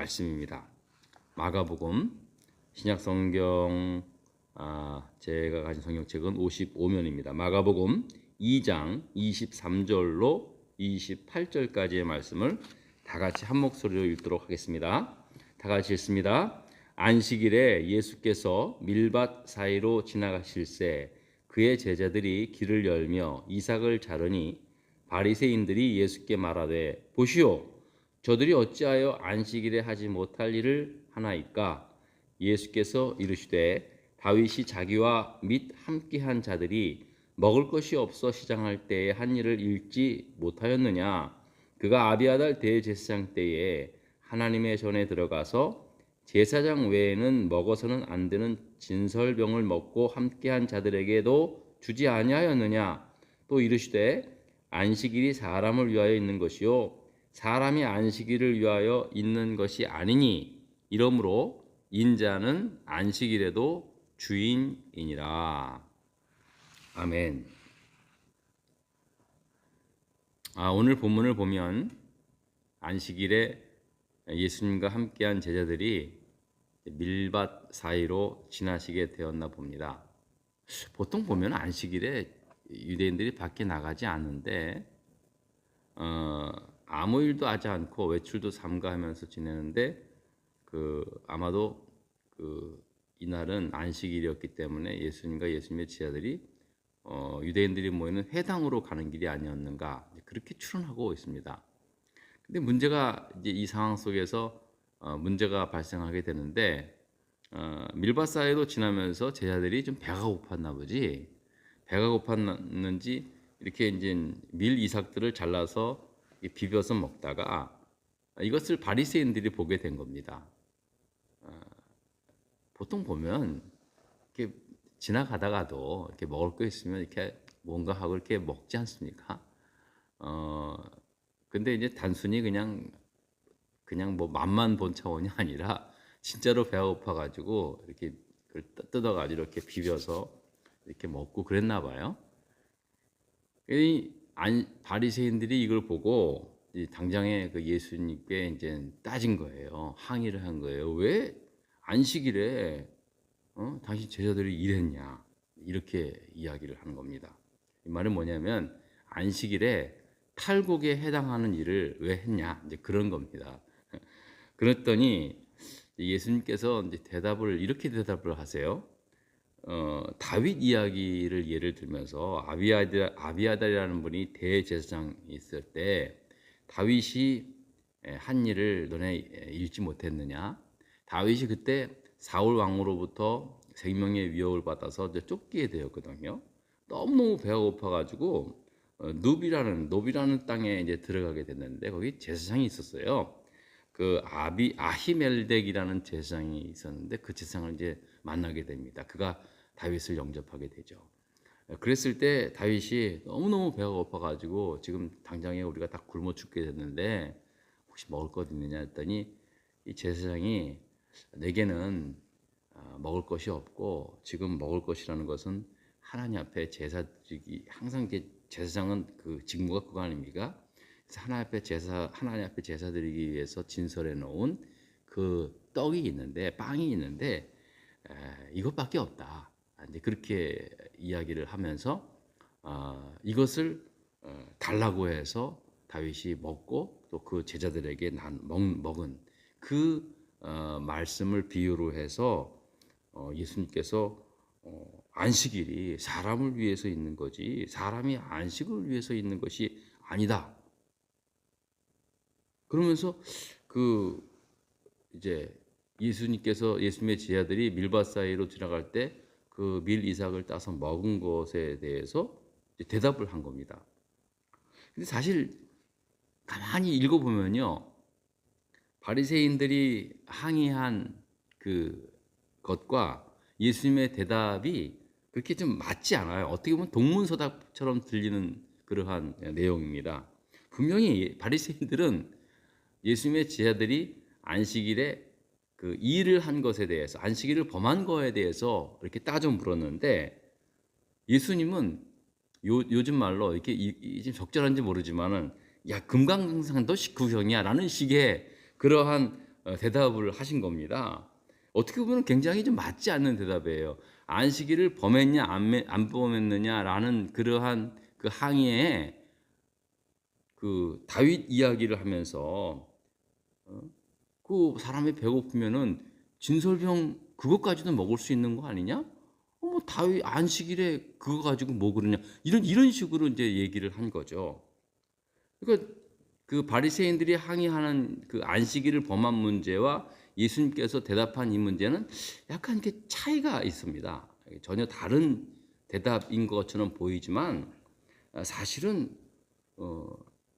말씀입니다. 마가복음 신약성경 제가 가진 성경책은 55면입니다. 마가복음 2장 23절로 28절까지의 말씀을 다 같이 한 목소리로 읽도록 하겠습니다. 다 같이 읽습니다. 안식일에 예수께서 밀밭 사이로 지나가실새 그의 제자들이 길을 열며 이삭을 자르니 바리새인들이 예수께 말하되 보시오 저들이 어찌하여 안식일에 하지 못할 일을 하나이까? 예수께서 이르시되 다윗이 자기와 및 함께한 자들이 먹을 것이 없어 시장할 때에 한 일을 읽지 못하였느냐? 그가 아비아달 대제사장 때에 하나님의 전에 들어가서 제사장 외에는 먹어서는 안 되는 진설병을 먹고 함께한 자들에게도 주지 아니하였느냐? 또 이르시되 안식일이 사람을 위하여 있는 것이요 사람이 안식일을 위하여 있는 것이 아니니 이러므로 인자는 안식일에도 주인이니라. 아멘. 오늘 본문을 보면 안식일에 예수님과 함께한 제자들이 밀밭 사이로 지나시게 되었나 봅니다. 보통 보면 안식일에 유대인들이 밖에 나가지 않는데 아무 일도 하지 않고 외출도 삼가하면서 지내는데 아마도 이날은 안식일이었기 때문에 예수님과 예수님의 제자들이 유대인들이 모이는 회당으로 가는 길이 아니었는가 그렇게 추론하고 있습니다. 근데 문제가 이제 이 상황 속에서 문제가 발생하게 되는데 밀밭 사이로 지나면서 제자들이 좀 배가 고팠나 보지. 배가 고팠는지 이렇게 이제 밀 이삭들을 잘라서 비벼서 먹다가 이것을 바리새인들이 보게 된 겁니다. 보통 보면 이렇게 지나가다가도 이렇게 먹을 거 있으면 이렇게 뭔가 하고 이렇게 먹지 않습니까? 근데 이제 단순히 그냥 뭐 맛만 본 차원이 아니라 진짜로 배가 고파가지고 이렇게 뜯어가지고 이렇게 비벼서 이렇게 먹고 그랬나 봐요. 바리새인들이 이걸 보고 당장에 예수님께 이제 따진 거예요. 항의를 한 거예요. 왜 안식일에 당신 제자들이 일했냐? 이렇게 이야기를 하는 겁니다. 이 말은 뭐냐면 안식일에 탈곡에 해당하는 일을 왜 했냐? 이제 그런 겁니다. 그랬더니 예수님께서 이제 이렇게 대답을 하세요. 다윗 이야기를 예를 들면서 아비아달이라는 분이 대제사장이 있을 때 다윗이 한 일을 너네 읽지 못했느냐? 다윗이 그때 사울 왕으로부터 생명의 위협을 받아서 이제 쫓기게 되었거든요. 너무너무 배가 고파가지고 노비라는 땅에 이제 들어가게 됐는데 거기 제사장이 있었어요. 아히멜덱이라는 제사장이 있었는데 그 제사장을 이제 만나게 됩니다. 그가 다윗을 영접하게 되죠. 그랬을 때 다윗이 너무너무 배가 고파가지고 지금 당장에 우리가 다 굶어 죽게 됐는데 혹시 먹을 것 있느냐 했더니 이 제사장이 내게는 먹을 것이 없고 지금 먹을 것이라는 것은 하나님 앞에 제사 드리기 항상 제사장은 그 직무가 그거 아닙니까? 하나님 앞에 제사 드리기 위해서 진설해 놓은 그 떡이 있는데 빵이 있는데 이것밖에 없다. 이제 그렇게 이야기를 하면서 이것을 달라고 해서 다윗이 먹고 또 그 제자들에게 먹은 그 말씀을 비유로 해서 예수님께서 안식일이 사람을 위해서 있는 거지 사람이 안식을 위해서 있는 것이 아니다. 그러면서 이제 예수님의 제자들이 밀밭 사이로 지나갈 때 그 밀 이삭을 따서 먹은 것에 대해서 대답을 한 겁니다. 근데 사실 가만히 읽어보면요, 바리새인들이 항의한 그 것과 예수님의 대답이 그렇게 좀 맞지 않아요. 어떻게 보면 동문서답처럼 들리는 그러한 내용입니다. 분명히 바리새인들은 예수님의 제자들이 안식일에 그 일을 한 것에 대해서 안식일을 범한 거에 대해서 이렇게 따져 물었는데 예수님은 요즘 말로 이렇게 지금 적절한지 모르지만은 야 금강산도 식구형이야라는 식의 그러한 대답을 하신 겁니다. 어떻게 보면 굉장히 좀 맞지 않는 대답이에요. 안식일을 범했냐 안 범했느냐라는 그러한 그 항의에 그 다윗 이야기를 하면서 그 사람이 배고프면은 진설병 그것까지도 먹을 수 있는 거 아니냐? 뭐 다윗 안식일에 그거 가지고 뭐 그러냐? 이런 식으로 이제 얘기를 한 거죠. 그러니까 그 바리새인들이 항의하는 그 안식일을 범한 문제와 예수님께서 대답한 이 문제는 약간 이렇게 차이가 있습니다. 전혀 다른 대답인 것처럼 보이지만 사실은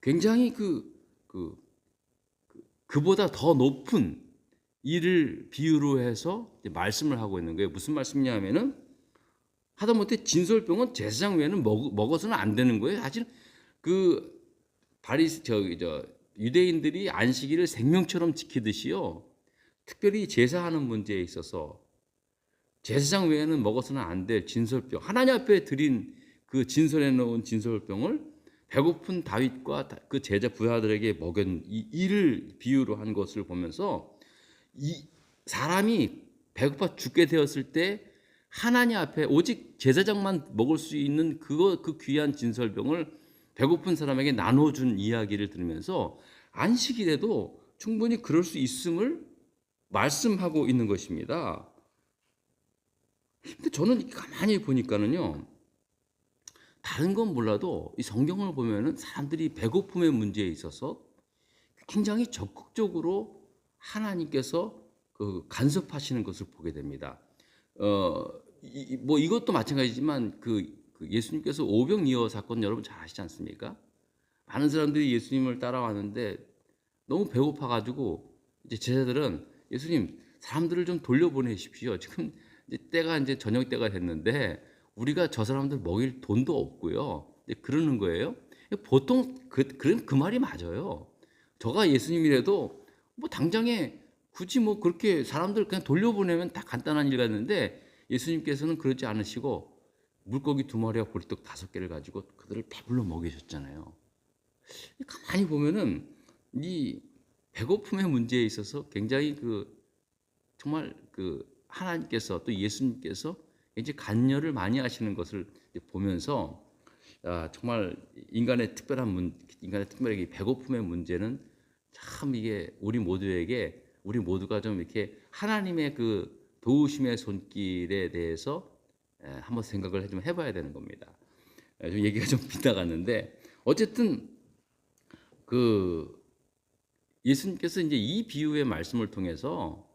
굉장히 그보다 더 높은 일을 비유로 해서 말씀을 하고 있는 거예요. 무슨 말씀이냐면은 하다못해 진솔병은 제사장 외에는 먹어서는 안 되는 거예요. 사실 그 유대인들이 안식일을 생명처럼 지키듯이요. 특별히 제사하는 문제에 있어서 제사장 외에는 먹어서는 안 될 진솔병, 하나님 앞에 드린 그 진솔해 놓은 진솔병을 배고픈 다윗과 그 제자 부하들에게 먹은 이를 비유로 한 것을 보면서 이 사람이 배고파 죽게 되었을 때 하나님 앞에 오직 제사장만 먹을 수 있는 그 귀한 진설병을 배고픈 사람에게 나눠준 이야기를 들으면서 안식일에도 충분히 그럴 수 있음을 말씀하고 있는 것입니다. 근데 저는 가만히 보니까는요, 다른 건 몰라도 이 성경을 보면은 사람들이 배고픔의 문제에 있어서 굉장히 적극적으로 하나님께서 그 간섭하시는 것을 보게 됩니다. 뭐 이것도 마찬가지지만 그 예수님께서 오병이어 사건 여러분 잘 아시지 않습니까? 많은 사람들이 예수님을 따라왔는데 너무 배고파가지고 이제 제자들은 예수님 사람들을 좀 돌려보내십시오. 지금 이제 때가 이제 저녁 때가 됐는데 우리가 저 사람들 먹일 돈도 없고요. 그러는 거예요. 보통 그 말이 맞아요. 저가 예수님이라도 뭐 당장에 굳이 뭐 그렇게 사람들 그냥 돌려보내면 다 간단한 일 같는데 예수님께서는 그러지 않으시고 물고기 2마리와 보리떡 5개를 가지고 그들을 배불러 먹이셨잖아요. 가만히 보면은 이 배고픔의 문제에 있어서 굉장히 정말 하나님께서 또 예수님께서 이제 간여를 많이 하시는 것을 보면서 정말 인간의 특별하게 배고픔의 문제는 참 이게 우리 모두가 좀 이렇게 하나님의 그 도우심의 손길에 대해서 한번 생각을 좀 해봐야 되는 겁니다. 좀 얘기가 좀 빗나갔는데 어쨌든 예수님께서 이제 이 비유의 말씀을 통해서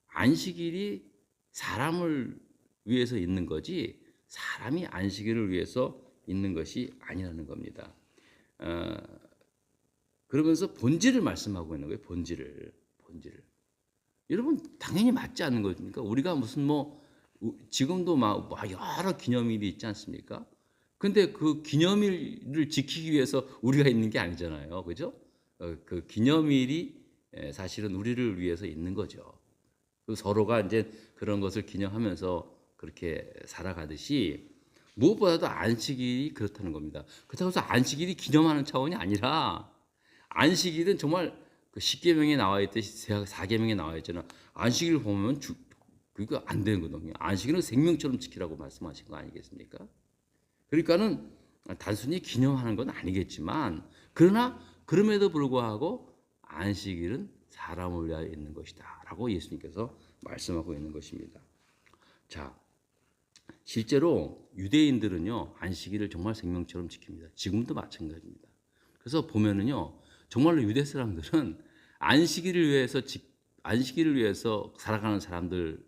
안식일이 사람을 위해서 있는 거지 사람이 안식일을 위해서 있는 것이 아니라는 겁니다. 그러면서 본질을 말씀하고 있는 거예요. 본질을. 여러분 당연히 맞지 않는 거니까 우리가 무슨 지금도 막 여러 기념일이 있지 않습니까? 근데 그 기념일을 지키기 위해서 우리가 있는 게 아니잖아요. 그죠? 그 기념일이 사실은 우리를 위해서 있는 거죠. 서로가 이제 그런 것을 기념하면서 그렇게 살아가듯이 무엇보다도 안식일이 그렇다는 겁니다. 그렇다고 해서 안식일이 기념하는 차원이 아니라 안식일은 정말 그 10계명에 나와 있듯이 4계명에 나와 있잖아. 안식일 보면 그거 안 되는 거거든요. 안식일은 생명처럼 지키라고 말씀하신 거 아니겠습니까? 그러니까는 단순히 기념하는 건 아니겠지만 그러나 그럼에도 불구하고 안식일은 사람을 위하여 있는 것이다 라고 예수님께서 말씀하고 있는 것입니다. 자, 실제로 유대인들은요 안식일을 정말 생명처럼 지킵니다. 지금도 마찬가지입니다. 그래서 보면은요 정말로 유대 사람들은 안식일을 위해서 살아가는 사람들인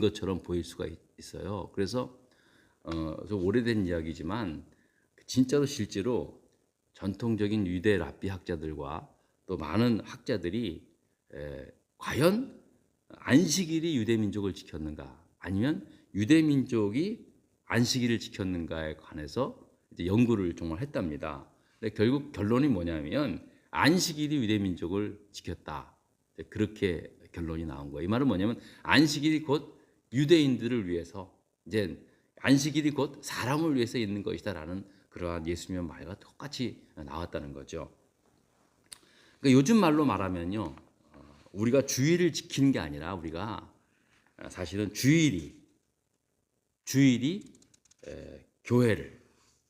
것처럼 보일 수가 있어요. 그래서 좀 오래된 이야기지만 진짜로 실제로 전통적인 유대 랍비 학자들과 또 많은 학자들이 과연 안식일이 유대 민족을 지켰는가 아니면 유대 민족이 안식일을 지켰는가에 관해서 이제 연구를 정말 했답니다. 근데 결국 결론이 뭐냐면 안식일이 유대 민족을 지켰다. 그렇게 결론이 나온 거예요. 이 말은 뭐냐면 안식일이 곧 유대인들을 위해서 이제 안식일이 곧 사람을 위해서 있는 것이다라는 그러한 예수님의 말과 똑같이 나왔다는 거죠. 그러니까 요즘 말로 말하면요, 우리가 주일을 지키는 게 아니라 우리가 사실은 주일이 교회를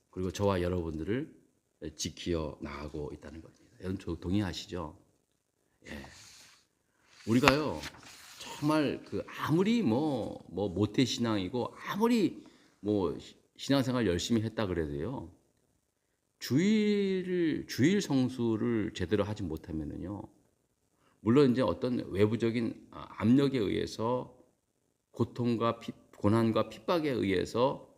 그리고 저와 여러분들을 지키어 나가고 있다는 겁니다. 여러분 동의하시죠? 예. 우리가요 정말 아무리 뭐 모태 신앙이고 아무리 뭐 신앙생활 열심히 했다 그래도요 주일 성수를 제대로 하지 못하면은요 물론 이제 어떤 외부적인 압력에 의해서 고난과 핍박에 의해서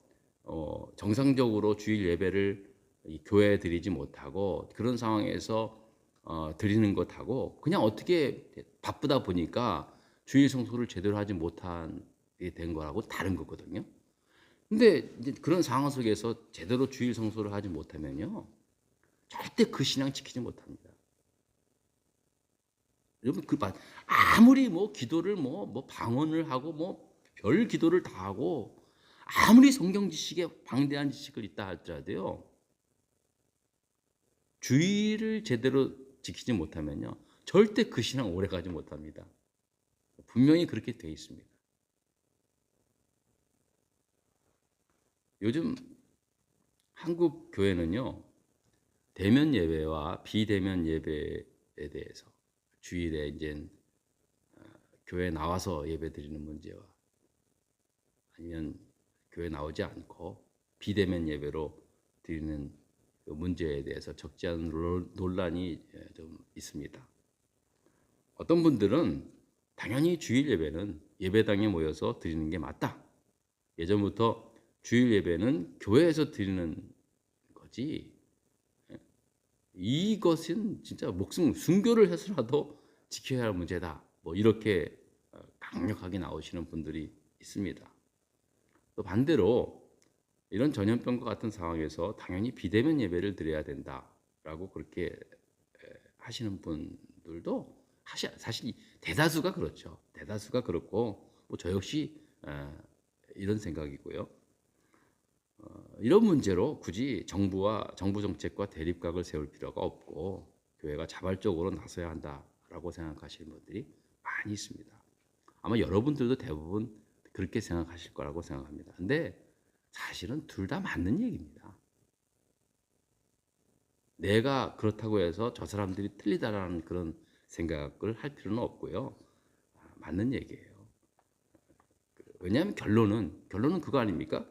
정상적으로 주일 예배를 교회에 드리지 못하고 그런 상황에서 드리는 것하고 그냥 어떻게 바쁘다 보니까 주일 성수를 제대로 하지 못하게 된 거라고 다른 거거든요. 근데 이제 그런 상황 속에서 제대로 주일 성수를 하지 못하면요 절대 그 신앙 지키지 못합니다. 여러분 아무리 뭐 기도를 뭐 방언을 하고 뭐 별 기도를 다 하고 아무리 성경 지식에 방대한 지식을 있다 할지라도요 주의를 제대로 지키지 못하면요 절대 그 신앙 오래 가지 못합니다. 분명히 그렇게 돼 있습니다. 요즘 한국 교회는요 대면 예배와 비대면 예배에 대해서 주일에 이제 교회 나와서 예배 드리는 문제와 아니면 교회 나오지 않고 비대면 예배로 드리는 그 문제에 대해서 적지 않은 논란이 좀 있습니다. 어떤 분들은 당연히 주일 예배는 예배당에 모여서 드리는 게 맞다. 예전부터 주일 예배는 교회에서 드리는 거지. 이것은 진짜 목숨 순교를 해서라도 지켜야 할 문제다. 뭐 이렇게 강력하게 나오시는 분들이 있습니다. 또 반대로 이런 전염병과 같은 상황에서 당연히 비대면 예배를 드려야 된다라고 그렇게 하시는 분들도 사실 대다수가 그렇죠. 대다수가 그렇고 뭐 저 역시 이런 생각이고요. 이런 문제로 굳이 정부 정책과 대립각을 세울 필요가 없고 교회가 자발적으로 나서야 한다라고 생각하시는 분들이 많이 있습니다. 아마 여러분들도 대부분 그렇게 생각하실 거라고 생각합니다. 근데 사실은 둘 다 맞는 얘기입니다. 내가 그렇다고 해서 저 사람들이 틀리다라는 그런 생각을 할 필요는 없고요. 맞는 얘기예요. 왜냐하면 결론은 그거 아닙니까?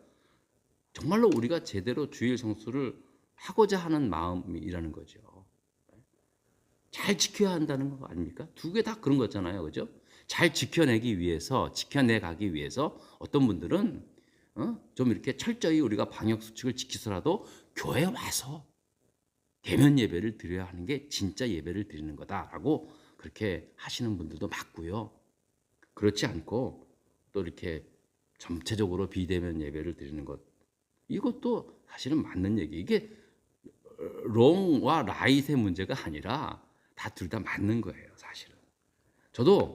정말로 우리가 제대로 주일 성수를 하고자 하는 마음이라는 거죠. 잘 지켜야 한다는 거 아닙니까? 두 개 다 그런 거잖아요. 그죠? 잘 지켜내가기 위해서 어떤 분들은 좀 이렇게 철저히 우리가 방역 수칙을 지키서라도 교회에 와서 대면 예배를 드려야 하는 게 진짜 예배를 드리는 거다라고 그렇게 하시는 분들도 맞고요. 그렇지 않고 또 이렇게 전체적으로 비대면 예배를 드리는 것 이것도 사실은 맞는 얘기. 이게 롱과 라이트의 문제가 아니라 둘 다 맞는 거예요, 사실은. 저도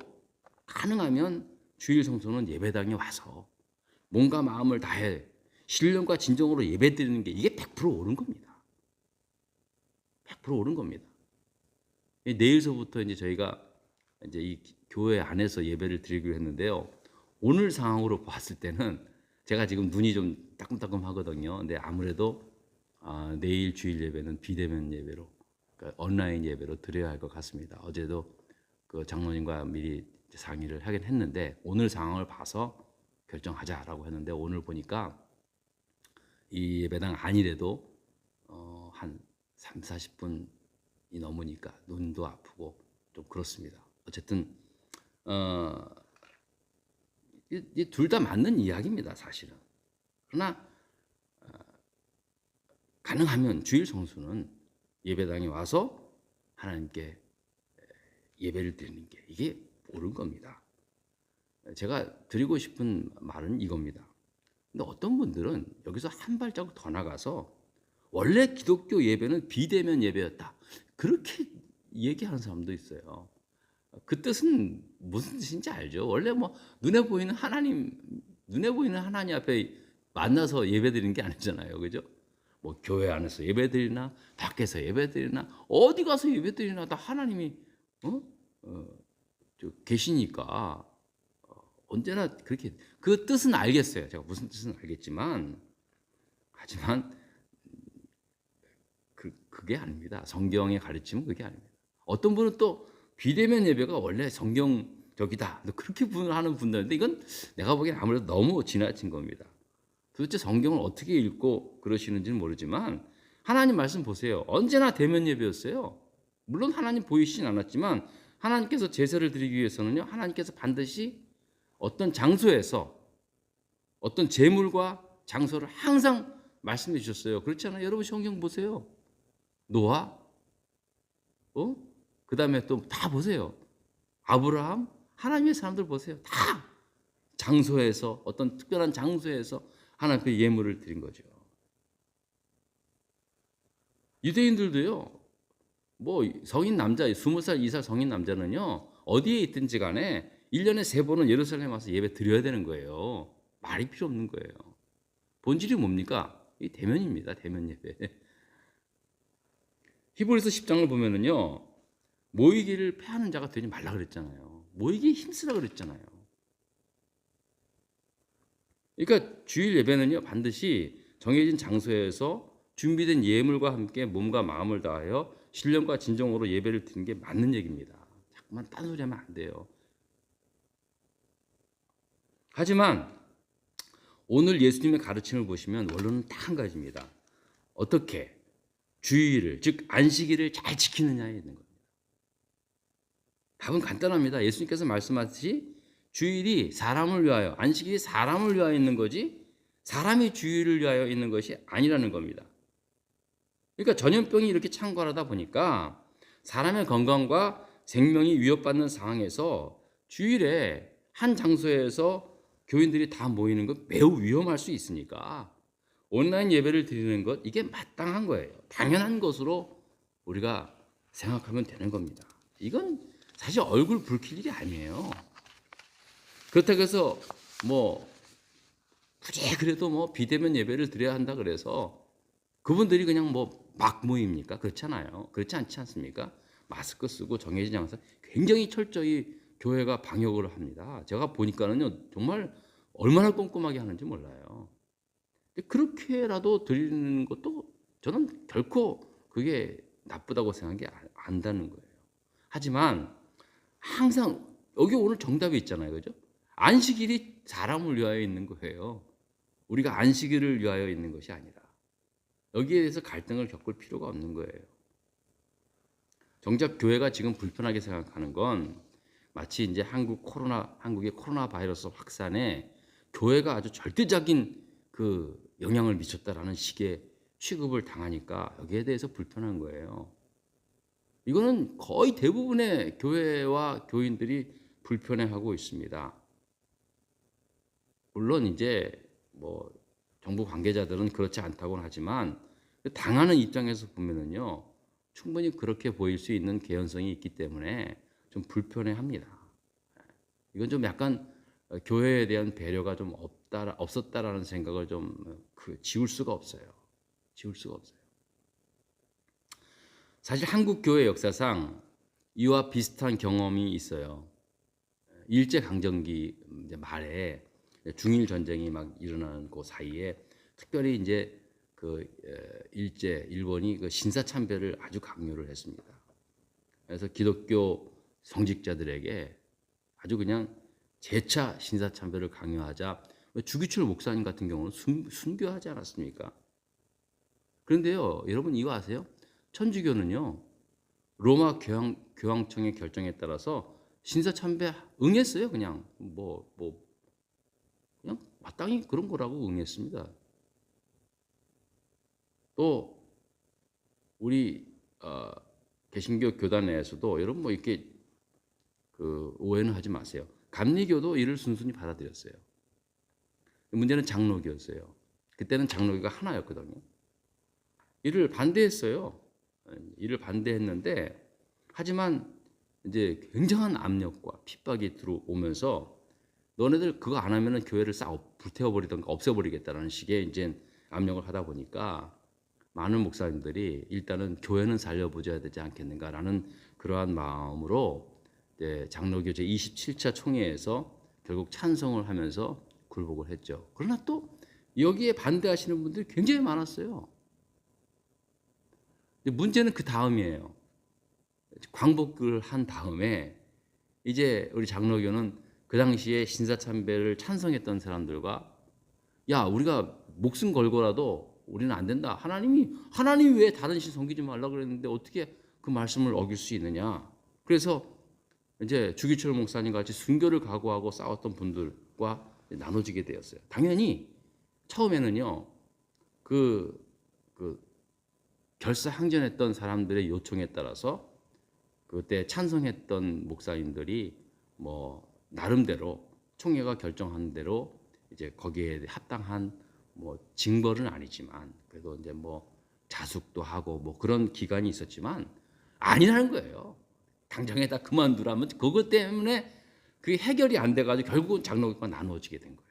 가능하면 주일 성수는 예배당에 와서 몸과 마음을 다해 신령과 진정으로 예배 드리는 게 이게 100% 옳은 겁니다. 100% 옳은 겁니다. 내일서부터 이제 저희가 이제 이 교회 안에서 예배를 드리기로 했는데요. 오늘 상황으로 봤을 때는 제가 지금 눈이 좀 따끔따끔 하거든요. 근데 아무래도 내일 주일 예배는 비대면 예배로, 그러니까 온라인 예배로 드려야 할 것 같습니다. 어제도 그 장로님과 미리 상의를 하긴 했는데 오늘 상황을 봐서 결정하자라고 했는데 오늘 보니까 이 예배당 아니래도 한 3, 40분이 넘으니까 눈도 아프고 좀 그렇습니다. 어쨌든 이 둘 다 맞는 이야기입니다, 사실은. 그러나 가능하면 주일 성수는 예배당에 와서 하나님께 예배를 드리는 게 이게 옳은 겁니다. 제가 드리고 싶은 말은 이겁니다. 근데 어떤 분들은 여기서 한 발자국 더 나가서 원래 기독교 예배는 비대면 예배였다. 그렇게 얘기하는 사람도 있어요. 그 뜻은 무슨 뜻인지 알죠? 원래 뭐 눈에 보이는 하나님 앞에 만나서 예배드리는 게 아니잖아요. 그죠? 뭐 교회 안에서 예배드리나 밖에서 예배드리나 어디 가서 예배드리나 다 하나님이 계시니까 언제나 그렇게 그 뜻은 알겠어요. 제가 무슨 뜻은 알겠지만 하지만 그게 아닙니다. 성경의 가르침은 그게 아닙니다. 어떤 분은 또 비대면 예배가 원래 성경적이다. 그렇게 하는 분들인데 이건 내가 보기엔 아무래도 너무 지나친 겁니다. 도대체 성경을 어떻게 읽고 그러시는지는 모르지만 하나님 말씀 보세요. 언제나 대면 예배였어요. 물론 하나님 보이시진 않았지만 하나님께서 제사를 드리기 위해서는요. 하나님께서 반드시 어떤 장소에서 어떤 제물과 장소를 항상 말씀해 주셨어요. 그렇지 않아요? 여러분 성경 보세요. 노아, 그 다음에 또 다 보세요. 아브라함, 하나님의 사람들 보세요. 다 장소에서 어떤 특별한 장소에서 하나님께 예물을 드린 거죠. 유대인들도요. 뭐 성인 남자 20살 이상 성인 남자는요. 어디에 있든지 간에 1년에 3번은 예루살렘 와서 예배 드려야 되는 거예요. 말이 필요 없는 거예요. 본질이 뭡니까? 이 대면입니다. 대면 예배. 히브리서 10장을 보면은요. 모이기를 패하는 자가 되지 말라 그랬잖아요. 모이기에 힘쓰라 그랬잖아요. 그러니까 주일 예배는요. 반드시 정해진 장소에서 준비된 예물과 함께 몸과 마음을 다하여 신령과 진정으로 예배를 드리는 게 맞는 얘기입니다. 자꾸만 딴소리하면 안 돼요. 하지만 오늘 예수님의 가르침을 보시면 원론은 딱 한 가지입니다. 어떻게 주일을 즉 안식일을 잘 지키느냐에 있는 겁니다. 답은 간단합니다. 예수님께서 말씀하듯이 주일이 사람을 위하여 안식일이 사람을 위하여 있는 거지 사람이 주일을 위하여 있는 것이 아니라는 겁니다. 그러니까 전염병이 이렇게 창궐하다 보니까 사람의 건강과 생명이 위협받는 상황에서 주일에 한 장소에서 교인들이 다 모이는 건 매우 위험할 수 있으니까 온라인 예배를 드리는 것 이게 마땅한 거예요. 당연한 것으로 우리가 생각하면 되는 겁니다. 이건 사실 얼굴 붉힐 일이 아니에요. 그렇다고 해서 뭐 굳이 그래도 뭐 비대면 예배를 드려야 한다 그래서 그분들이 그냥 뭐 막 모입니까? 그렇잖아요. 그렇지 않지 않습니까? 마스크 쓰고 정해진 장소 굉장히 철저히 교회가 방역을 합니다. 제가 보니까는요 정말 얼마나 꼼꼼하게 하는지 몰라요. 그렇게라도 드리는 것도 저는 결코 그게 나쁘다고 생각이 안다는 거예요. 하지만 항상 여기 오늘 정답이 있잖아요. 그죠? 안식일이 사람을 위하여 있는 거예요. 우리가 안식일을 위하여 있는 것이 아니라 여기에 대해서 갈등을 겪을 필요가 없는 거예요. 정작 교회가 지금 불편하게 생각하는 건 마치 이제 한국의 코로나 바이러스 확산에 교회가 아주 절대적인 그 영향을 미쳤다라는 식의 취급을 당하니까 여기에 대해서 불편한 거예요. 이거는 거의 대부분의 교회와 교인들이 불편해하고 있습니다. 물론 이제 뭐 정부 관계자들은 그렇지 않다고는 하지만 당하는 입장에서 보면은요 충분히 그렇게 보일 수 있는 개연성이 있기 때문에 좀 불편해합니다. 이건 좀 약간 교회에 대한 배려가 좀 없었다라는 생각을 좀 지울 수가 없어요. 지울 수가 없어요. 사실 한국 교회 역사상 이와 비슷한 경험이 있어요. 일제 강점기 말에 중일 전쟁이 막 일어나는 그 사이에 특별히 이제 그 일본이 그 신사 참배를 아주 강요를 했습니다. 그래서 기독교 성직자들에게 아주 그냥 재차 신사 참배를 강요하자 주기철 목사님 같은 경우는 순교하지 않았습니까? 그런데요, 여러분 이거 아세요? 천주교는요 로마 교황청의 결정에 따라서 신사 참배 응했어요. 그냥 그냥 마땅히 그런 거라고 응했습니다. 또 우리 개신교 교단 내에서도 여러분 뭐 이렇게 그 오해는 하지 마세요. 감리교도 이를 순순히 받아들였어요. 문제는 장로교였어요. 그때는 장로교가 하나였거든요. 이를 반대했어요. 이를 반대했는데 하지만 이제 굉장한 압력과 핍박이 들어오면서 너네들 그거 안 하면은 교회를 싹 불태워버리던가 없애버리겠다라는 식의 이제 압력을 하다 보니까 많은 목사님들이 일단은 교회는 살려보셔야 되지 않겠는가라는 그러한 마음으로 장로교 제 27차 총회에서 결국 찬성을 하면서 굴복을 했죠. 그러나 또 여기에 반대하시는 분들이 굉장히 많았어요. 문제는 그 다음이에요. 광복을 한 다음에 이제 우리 장로교는 그 당시에 신사참배를 찬성했던 사람들과 야, 우리가 목숨 걸고라도 우리는 안 된다. 하나님이 왜 다른 신 섬기지 말라 그랬는데 어떻게 그 말씀을 어길 수 있느냐. 그래서 이제 주기철 목사님 같이 순교를 각오하고 싸웠던 분들과 나눠지게 되었어요. 당연히 처음에는요, 그 결사항전했던 사람들의 요청에 따라서 그때 찬성했던 목사님들이 뭐 나름대로 총회가 결정한 대로 이제 거기에 합당한 뭐 징벌은 아니지만 그래도 이제 뭐 자숙도 하고 뭐 그런 기간이 있었지만 아니라는 거예요. 당장에 다 그만두라면 그것 때문에 그게 해결이 안 돼가지고 결국은 장로교가 나누어지게 된 거예요.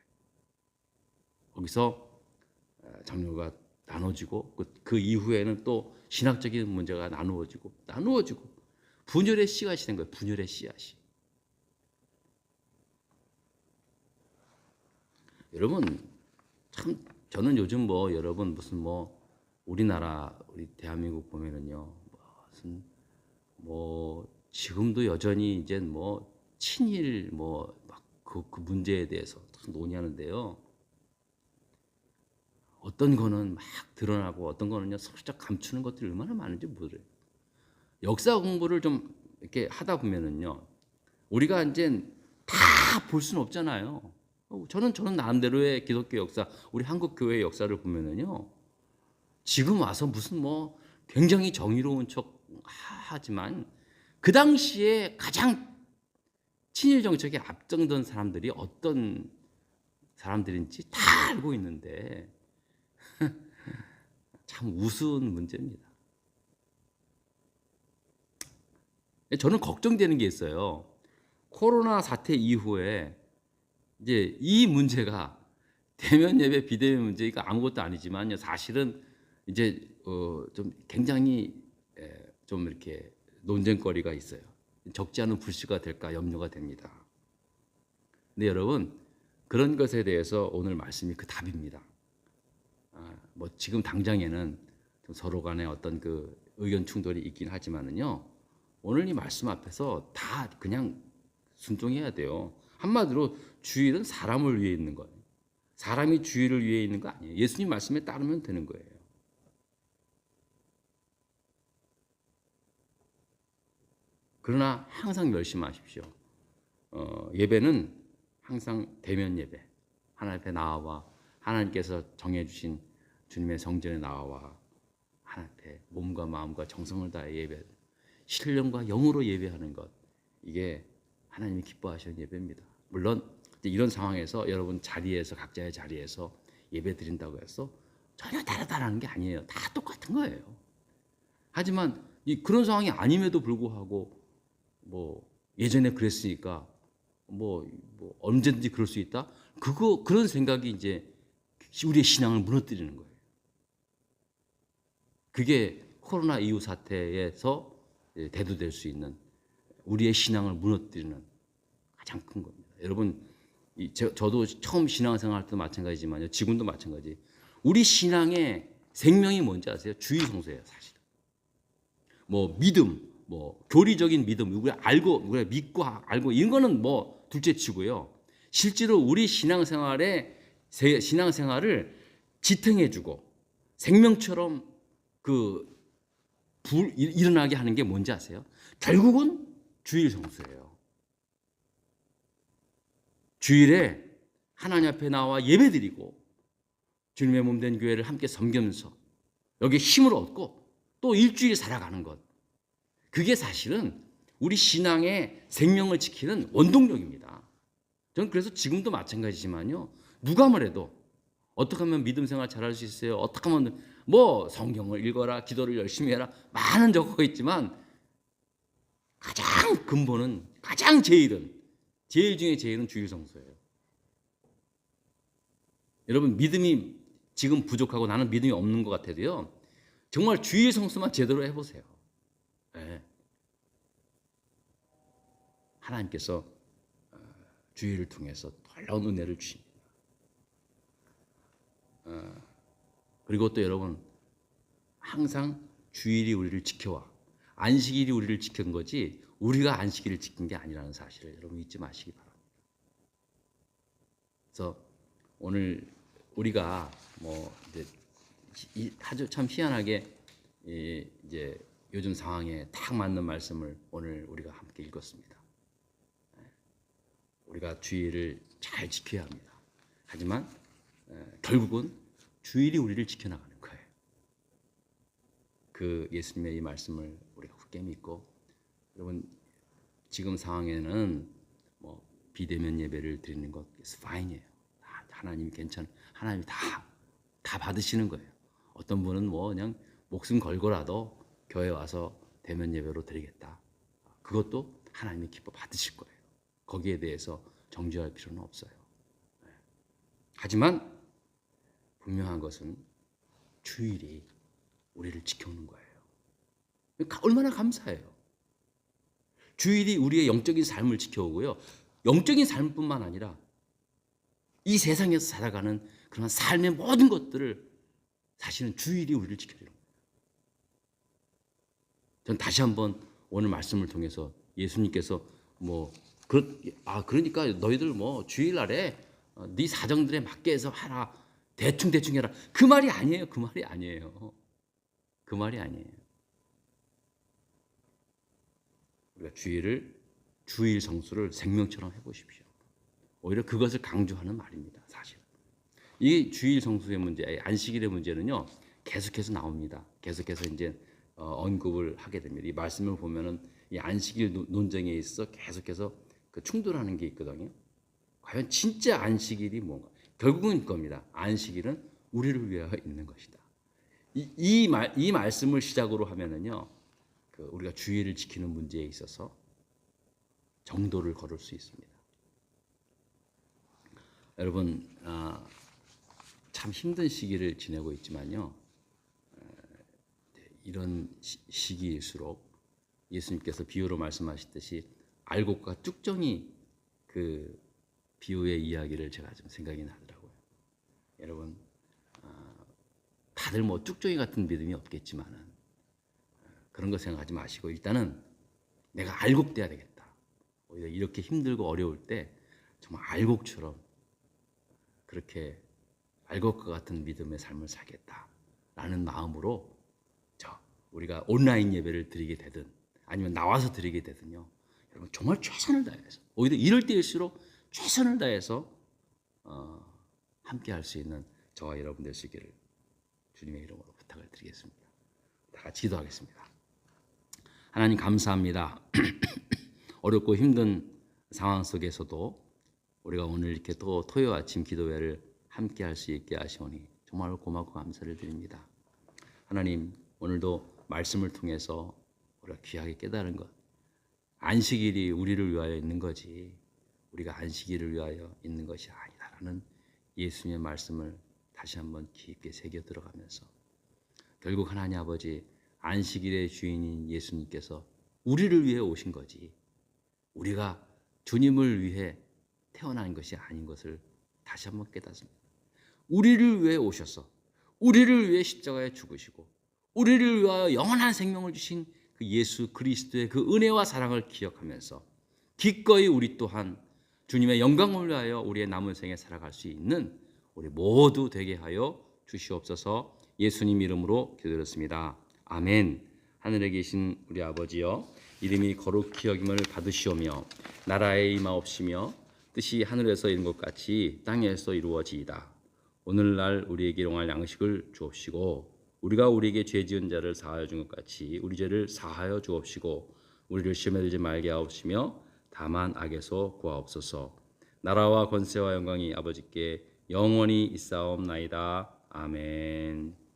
거기서 장로가 나눠지고 그 이후에는 또 신학적인 문제가 나누어지고 분열의 씨앗이 된 거예요. 분열의 씨앗이. 여러분 참 저는 요즘 뭐 여러분 무슨 뭐 우리나라 우리 대한민국 보면은요 무슨 뭐 지금도 여전히 이제 뭐 친일 뭐 막 그 문제에 대해서 논의하는데요. 어떤 거는 막 드러나고 어떤 거는요 슬쩍 감추는 것들이 얼마나 많은지 모르요. 역사 공부를 좀 이렇게 하다 보면은요 우리가 이제 다 볼 수는 없잖아요. 저는 나름대로의 기독교 역사, 우리 한국 교회의 역사를 보면은요 지금 와서 무슨 뭐 굉장히 정의로운 척 하지만 그 당시에 가장 친일 정책에 앞장던 사람들이 어떤 사람들인지 다 알고 있는데 참 우스운 문제입니다. 저는 걱정되는 게 있어요. 코로나 사태 이후에 이제 이 문제가 대면 예배, 비대면 문제가 아무것도 아니지만요. 사실은 이제 좀 굉장히 좀 이렇게 논쟁거리가 있어요. 적지 않은 불씨가 될까 염려가 됩니다. 근데 여러분 그런 것에 대해서 오늘 말씀이 그 답입니다. 뭐 지금 당장에는 좀 서로 간에 어떤 그 의견 충돌이 있긴 하지만은요. 오늘 이 말씀 앞에서 다 그냥 순종해야 돼요. 한마디로 주일은 사람을 위해 있는 거예요. 사람이 주일을 위해 있는 거 아니에요. 예수님 말씀에 따르면 되는 거예요. 그러나 항상 명심하십시오. 예배는 항상 대면 예배. 하나님 앞에 나와 하나님께서 정해주신 주님의 성전에 나와 하나님 앞에 몸과 마음과 정성을 다해 예배, 신령과 영으로 예배하는 것, 이게 하나님이 기뻐하시는 예배입니다. 물론 이런 상황에서 여러분 자리에서 각자의 자리에서 예배 드린다고 해서 전혀 다르다는 게 아니에요. 다 똑같은 거예요. 하지만 그런 상황이 아님에도 불구하고 뭐 예전에 그랬으니까 뭐 언제든지 그럴 수 있다. 그런 생각이 이제 우리의 신앙을 무너뜨리는 거예요. 그게 코로나 이후 사태에서 대두될 수 있는 우리의 신앙을 무너뜨리는 가장 큰 겁니다. 여러분, 저도 처음 신앙생활 때도 마찬가지지만요. 지금도 마찬가지. 우리 신앙의 생명이 뭔지 아세요? 주의 성수예요, 사실. 뭐 믿음, 뭐 교리적인 믿음, 우리가 믿고 알고 이런 거는 뭐 둘째치고요. 실제로 우리 신앙생활을 지탱해주고 생명처럼 일어나게 하는 게 뭔지 아세요? 결국은 주일 성수예요. 주일에 하나님 앞에 나와 예배드리고 주님의 몸된 교회를 함께 섬기면서 여기에 힘을 얻고 또 일주일 살아가는 것. 그게 사실은 우리 신앙의 생명을 지키는 원동력입니다. 저는 그래서 지금도 마찬가지지만요. 누가 뭐래도 어떻게 하면 믿음 생활 잘할 수 있어요? 어떻게 하면 뭐 성경을 읽어라, 기도를 열심히 해라, 많은 적어 있지만 가장 근본은 제일 중에 제일은 주일 성수예요. 여러분 믿음이 지금 부족하고 나는 믿음이 없는 것 같아도요. 정말 주일 성수만 제대로 해보세요. 네. 하나님께서 주일을 통해서 놀라운 은혜를 주십니다. 그리고 또 여러분 항상 주일이 우리를 지켜와 안식일이 우리를 지킨 거지 우리가 안식일을 지킨 게 아니라는 사실을 여러분 잊지 마시기 바랍니다. 그래서 오늘 우리가 뭐 이제 아주 참 희한하게 이제 요즘 상황에 딱 맞는 말씀을 오늘 우리가 함께 읽었습니다. 우리가 주일을 잘 지켜야 합니다. 하지만 결국은 주일이 우리를 지켜나가는 거예요. 그 예수님의 이 말씀을 우리가 굳게 믿고 여러분 지금 상황에는 뭐 비대면 예배를 드리는 것 파인이에요. 하나님이 하나님이 다 받으시는 거예요. 어떤 분은 뭐 그냥 목숨 걸고라도 교회 와서 대면 예배로 드리겠다. 그것도 하나님이 기뻐 받으실 거예요. 거기에 대해서 정죄할 필요는 없어요. 하지만 분명한 것은 주일이 우리를 지켜오는 거예요. 얼마나 감사해요. 주일이 우리의 영적인 삶을 지켜오고요. 영적인 삶뿐만 아니라 이 세상에서 살아가는 그런 삶의 모든 것들을 사실은 주일이 우리를 지켜주는 거예요. 전 다시 한번 오늘 말씀을 통해서 예수님께서 그러니까 너희들 뭐 주일날에 네 사정들에 맞게 해서 하라. 대충 해라. 그 말이 아니에요. 그 말이 아니에요. 그 말이 아니에요. 우리가 주일 성수를 생명처럼 해보십시오. 오히려 그것을 강조하는 말입니다. 사실 이 주일 성수의 문제, 안식일의 문제는요 계속해서 나옵니다. 계속해서 이제 언급을 하게 됩니다. 이 말씀을 보면은 이 안식일 논쟁에 있어 계속해서 그 충돌하는 게 있거든요. 과연 진짜 안식일이 뭔가? 결국은 이겁니다. 안식일은 우리를 위하여 있는 것이다. 이 말씀을 시작으로 하면은요, 우리가 주일을 지키는 문제에 있어서 정도를 걸을 수 있습니다. 여러분, 참 힘든 시기를 지내고 있지만요, 이런 시기일수록 예수님께서 비유로 말씀하셨듯이 알곡과 쭉정이 그 비유의 이야기를 제가 좀 생각이 나더라고요. 여러분, 다들 뭐 쭉정이 같은 믿음이 없겠지만은 그런 거 생각하지 마시고 일단은 내가 알곡돼야 되겠다. 오히려 이렇게 힘들고 어려울 때 정말 알곡처럼 그렇게 알곡과 같은 믿음의 삶을 살겠다라는 마음으로 우리가 온라인 예배를 드리게 되든 아니면 나와서 드리게 되든요. 여러분 정말 최선을 다해서 오히려 이럴 때일수록 최선을 다해서 함께 할 수 있는 저와 여러분 되시기를 주님의 이름으로 부탁을 드리겠습니다. 다 같이 기도하겠습니다. 하나님 감사합니다. 어렵고 힘든 상황 속에서도 우리가 오늘 이렇게 또 토요 아침 기도회를 함께 할 수 있게 하시오니 정말 고맙고 감사를 드립니다. 하나님 오늘도 말씀을 통해서 우리가 귀하게 깨달은 것, 안식일이 우리를 위하여 있는 거지 우리가 안식일을 위하여 있는 것이 아니다라는 예수님의 말씀을 다시 한번 깊게 새겨 들어가면서 결국 하나님 아버지 안식일의 주인인 예수님께서 우리를 위해 오신 거지 우리가 주님을 위해 태어난 것이 아닌 것을 다시 한번 깨닫습니다. 우리를 위해 오셔서 우리를 위해 십자가에 죽으시고 우리를 위하여 영원한 생명을 주신 그 예수 그리스도의 그 은혜와 사랑을 기억하면서 기꺼이 우리 또한 주님의 영광을 위하여 우리의 남은 생에 살아갈 수 있는 우리 모두 되게 하여 주시옵소서. 예수님 이름으로 기도드렸습니다. 아멘. 하늘에 계신 우리 아버지여 이름이 거룩히 여김을 받으시오며 나라에 임하옵시며 뜻이 하늘에서 이룬 것 같이 땅에서 이루어지이다. 오늘날 우리에게 일용할 양식을 주옵시고 우리가 우리에게 죄 지은 자를 사하여 준 것 같이 우리 죄를 사하여 주옵시고 우리를 시험에 들지 말게 하옵시며 다만 악에서 구하옵소서. 나라와 권세와 영광이 아버지께 영원히 있사옵나이다. 아멘.